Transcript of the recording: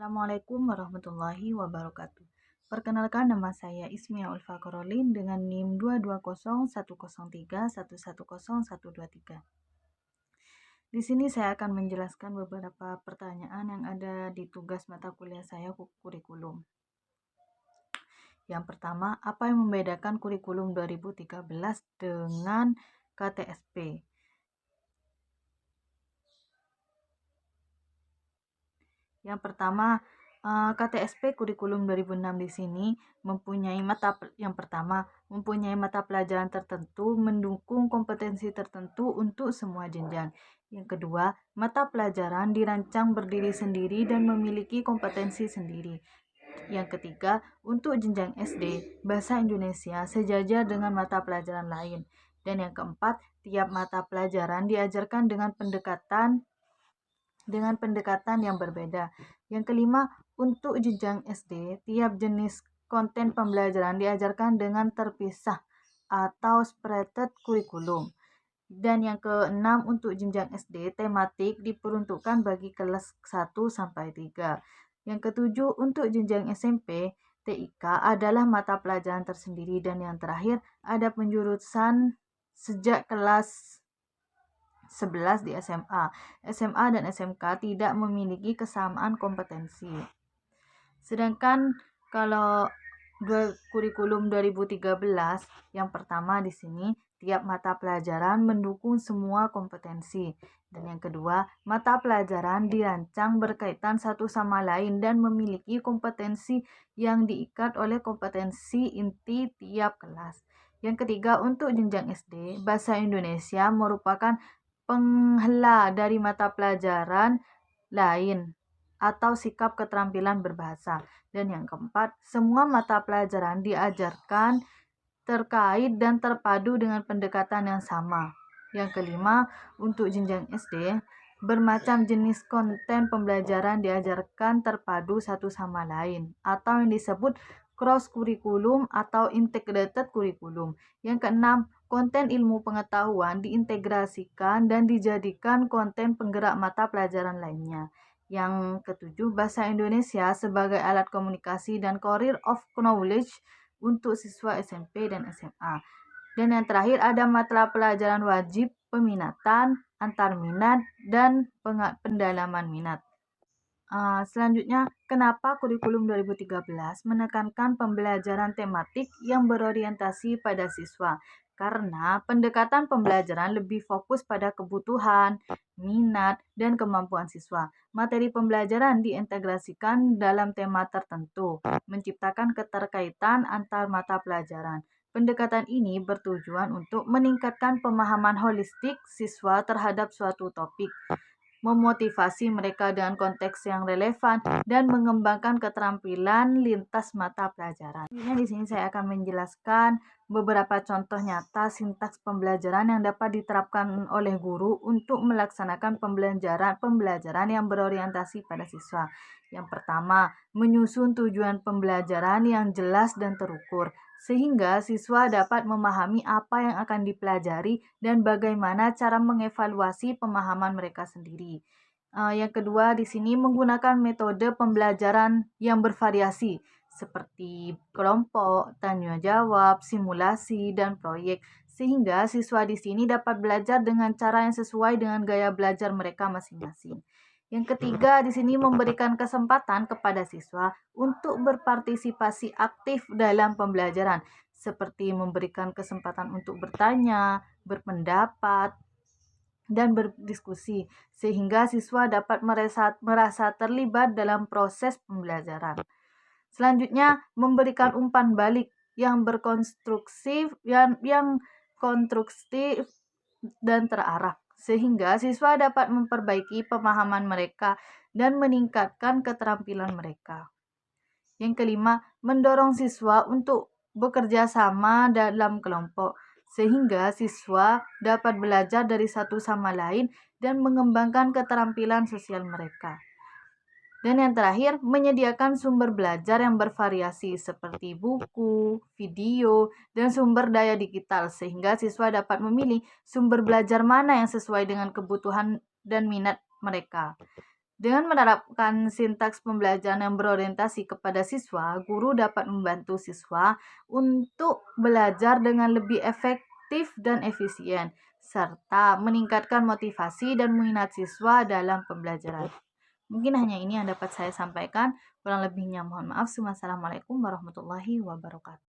Assalamualaikum warahmatullahi wabarakatuh. Perkenalkan, nama saya Ismia Ulfa Korolin dengan NIM 2201003110123. Di sini saya akan menjelaskan beberapa pertanyaan yang ada di tugas mata kuliah saya kurikulum. Yang pertama, apa yang membedakan kurikulum 2013 dengan KTSP? Yang pertama, KTSP kurikulum 2006 di sini mempunyai mata pelajaran tertentu mendukung kompetensi tertentu untuk semua jenjang. Yang kedua, mata pelajaran dirancang berdiri sendiri dan memiliki kompetensi sendiri. Yang ketiga, untuk jenjang SD, bahasa Indonesia sejajar dengan mata pelajaran lain. Dan yang keempat, tiap mata pelajaran diajarkan dengan pendekatan yang berbeda. Yang kelima, untuk jenjang SD, tiap jenis konten pembelajaran diajarkan dengan terpisah atau separated kurikulum. Dan yang keenam, untuk jenjang SD, tematik diperuntukkan bagi kelas 1 sampai 3. Yang ketujuh, untuk jenjang SMP, TIK adalah mata pelajaran tersendiri. Dan yang terakhir, ada penjurusan sejak kelas 11 di SMA. SMA dan SMK tidak memiliki kesamaan kompetensi. Sedangkan kalau kurikulum 2013, yang pertama di sini tiap mata pelajaran mendukung semua kompetensi. Dan yang kedua, mata pelajaran dirancang berkaitan satu sama lain dan memiliki kompetensi yang diikat oleh kompetensi inti tiap kelas. Yang ketiga, untuk jenjang SD, bahasa Indonesia merupakan penghela dari mata pelajaran lain atau sikap keterampilan berbahasa. Dan yang keempat, semua mata pelajaran diajarkan terkait dan terpadu dengan pendekatan yang sama. Yang kelima, untuk jenjang SD, bermacam jenis konten pembelajaran diajarkan terpadu satu sama lain atau yang disebut cross kurikulum atau integrated kurikulum. Yang keenam, konten ilmu pengetahuan diintegrasikan dan dijadikan konten penggerak mata pelajaran lainnya. Yang ketujuh, bahasa Indonesia sebagai alat komunikasi dan career of knowledge untuk siswa SMP dan SMA. Dan yang terakhir, ada mata pelajaran wajib, peminatan, antar minat, dan pendalaman minat. Selanjutnya, kenapa kurikulum 2013 menekankan pembelajaran tematik yang berorientasi pada siswa? Karena pendekatan pembelajaran lebih fokus pada kebutuhan, minat, dan kemampuan siswa. Materi pembelajaran diintegrasikan dalam tema tertentu, menciptakan keterkaitan antar mata pelajaran. Pendekatan ini bertujuan untuk meningkatkan pemahaman holistik siswa terhadap suatu topik, memotivasi mereka dengan konteks yang relevan, dan mengembangkan keterampilan lintas mata pelajaran. Di sini saya akan menjelaskan beberapa contoh nyata sintaks pembelajaran yang dapat diterapkan oleh guru untuk melaksanakan pembelajaran yang berorientasi pada siswa. Yang pertama, menyusun tujuan pembelajaran yang jelas dan terukur, sehingga siswa dapat memahami apa yang akan dipelajari dan bagaimana cara mengevaluasi pemahaman mereka sendiri. Yang kedua, di sini menggunakan metode pembelajaran yang bervariasi seperti kelompok, tanya jawab, simulasi, dan proyek, sehingga siswa di sini dapat belajar dengan cara yang sesuai dengan gaya belajar mereka masing-masing. Yang ketiga, di sini memberikan kesempatan kepada siswa untuk berpartisipasi aktif dalam pembelajaran, seperti memberikan kesempatan untuk bertanya, berpendapat, dan berdiskusi, sehingga siswa dapat merasa terlibat dalam proses pembelajaran. Selanjutnya, memberikan umpan balik yang konstruktif dan terarah, sehingga siswa dapat memperbaiki pemahaman mereka dan meningkatkan keterampilan mereka. Yang kelima, mendorong siswa untuk bekerja sama dalam kelompok, sehingga siswa dapat belajar dari satu sama lain dan mengembangkan keterampilan sosial mereka. Dan yang terakhir, menyediakan sumber belajar yang bervariasi seperti buku, video, dan sumber daya digital, sehingga siswa dapat memilih sumber belajar mana yang sesuai dengan kebutuhan dan minat mereka. Dengan menerapkan sintaks pembelajaran yang berorientasi kepada siswa, guru dapat membantu siswa untuk belajar dengan lebih efektif dan efisien, serta meningkatkan motivasi dan minat siswa dalam pembelajaran. Mungkin hanya ini yang dapat saya sampaikan. Kurang lebihnya mohon maaf. Wassalamualaikum warahmatullahi wabarakatuh.